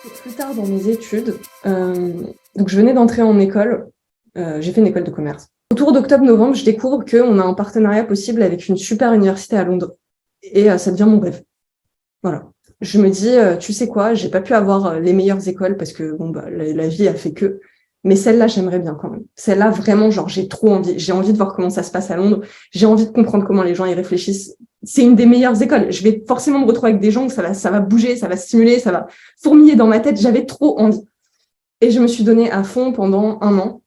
Plus tard dans mes études, donc je venais d'entrer en école, j'ai fait une école de commerce. Autour d'octobre-novembre, je découvre qu'on a un partenariat possible avec une super université à Londres. Et ça devient mon rêve. Voilà. Je me dis, tu sais quoi, j'ai pas pu avoir les meilleures écoles parce que bon bah la vie a fait que. Mais celle-là, j'aimerais bien quand même. Celle-là, vraiment, genre, j'ai trop envie. J'ai envie de voir comment ça se passe à Londres. J'ai envie de comprendre comment les gens y réfléchissent. C'est une des meilleures écoles. Je vais forcément me retrouver avec des gens où ça va bouger, ça va stimuler, ça va fourmiller dans ma tête. J'avais trop envie. Et je me suis donnée à fond pendant un an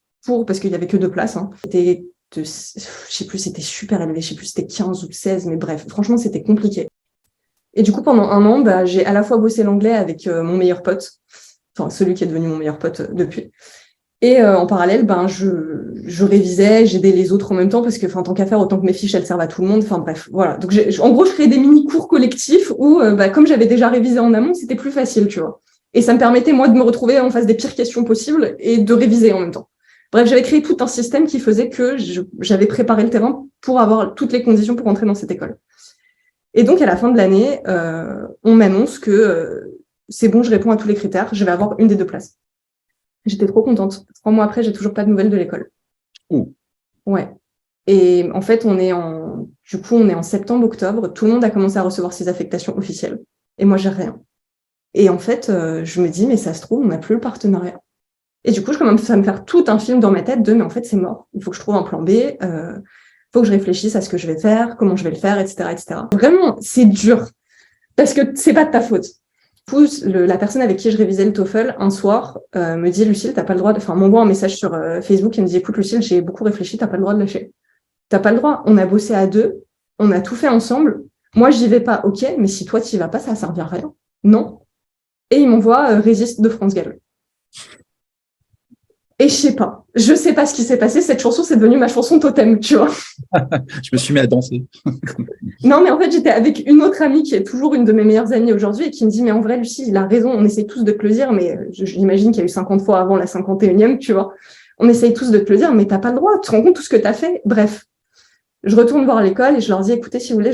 parce qu'il y avait que 2 places, hein. Je sais plus, c'était super élevé. Je sais plus, c'était 15 ou 16, mais bref, franchement, c'était compliqué. Et du coup, pendant un an, bah, j'ai à la fois bossé l'anglais avec mon meilleur pote, enfin, celui qui est devenu mon meilleur pote depuis. Et en parallèle, ben, je révisais, j'aidais les autres en même temps parce que, enfin, tant qu'à faire, autant que mes fiches, elles servent à tout le monde. Enfin, bref, voilà. Donc, en gros, je créais des mini-cours collectifs où, bah, comme j'avais déjà révisé en amont, c'était plus facile, tu vois. Et ça me permettait, moi, de me retrouver en face des pires questions possibles et de réviser en même temps. Bref, j'avais créé tout un système qui faisait que j'avais préparé le terrain pour avoir toutes les conditions pour entrer dans cette école. Et donc, à la fin de l'année, on m'annonce que c'est bon, je réponds à tous les critères, je vais avoir une des 2 places. J'étais trop contente. 3 mois après, j'ai toujours pas de nouvelles de l'école. Ouh. Ouais. Et en fait, du coup, on est en septembre-octobre. Tout le monde a commencé à recevoir ses affectations officielles. Et moi, j'ai rien. Et en fait, je me dis, mais ça se trouve, on n'a plus le partenariat. Et du coup, je commence à me faire tout un film dans ma tête mais en fait, c'est mort. Il faut que je trouve un plan B. Faut que je réfléchisse à ce que je vais faire, comment je vais le faire, etc., etc. Vraiment, c'est dur. Parce que c'est pas de ta faute. Du coup, la personne avec qui je révisais le TOEFL, un soir, me dit, Lucille, t'as pas le droit m'envoie un message sur Facebook et me dit, écoute, Lucille, j'ai beaucoup réfléchi, t'as pas le droit de lâcher. T'as pas le droit. On a bossé à 2, on a tout fait ensemble. Moi, j'y vais pas, ok, mais si toi, t'y vas pas, ça va servir à rien. Non. Et il m'envoie Résiste de France Gall. Et je sais pas ce qui s'est passé. Cette chanson, c'est devenu ma chanson totem, tu vois. Je me suis mis à danser. Non, mais en fait, j'étais avec une autre amie qui est toujours une de mes meilleures amies aujourd'hui et qui me dit, mais en vrai, Lucie, il a raison, on essaye tous de te le dire, mais j'imagine qu'il y a eu 50 fois avant la 51e, tu vois. On essaye tous de te le dire, mais t'as pas le droit, tu te rends compte tout ce que t'as fait. Bref, je retourne voir l'école et je leur dis, écoutez, si vous voulez,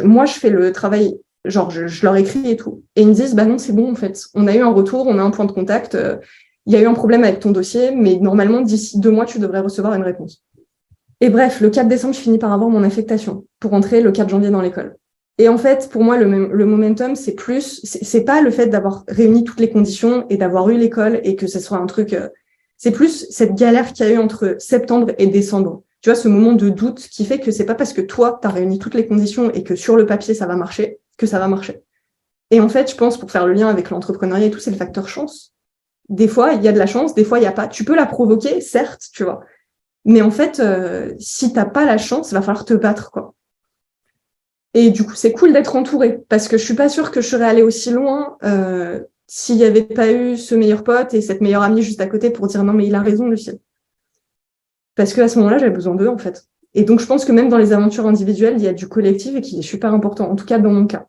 moi, je fais le travail, genre, je leur écris et tout. Et ils me disent, bah non, c'est bon, en fait. On a eu un retour, on a un point de contact, il y a eu un problème avec ton dossier, mais normalement, d'ici 2 mois, tu devrais recevoir une réponse. Et bref, le 4 décembre, je finis par avoir mon affectation pour entrer le 4 janvier dans l'école. Et en fait, pour moi, le momentum, c'est pas le fait d'avoir réuni toutes les conditions et d'avoir eu l'école et que ce soit un truc, c'est plus cette galère qu'il y a eu entre septembre et décembre. Tu vois, ce moment de doute qui fait que c'est pas parce que toi, t'as réuni toutes les conditions et que sur le papier, ça va marcher, que ça va marcher. Et en fait, je pense, pour faire le lien avec l'entrepreneuriat et tout, c'est le facteur chance. Des fois, il y a de la chance, des fois, il y a pas. Tu peux la provoquer, certes, tu vois. Mais en fait, si t'as pas la chance, il va falloir te battre, quoi. Et du coup, c'est cool d'être entourée, parce que je suis pas sûre que je serais allée aussi loin s'il y avait pas eu ce meilleur pote et cette meilleure amie juste à côté pour dire non, mais il a raison, Lucille. Parce qu'à ce moment-là, j'avais besoin d'eux, en fait. Et donc, je pense que même dans les aventures individuelles, il y a du collectif et qui est super important, en tout cas dans mon cas.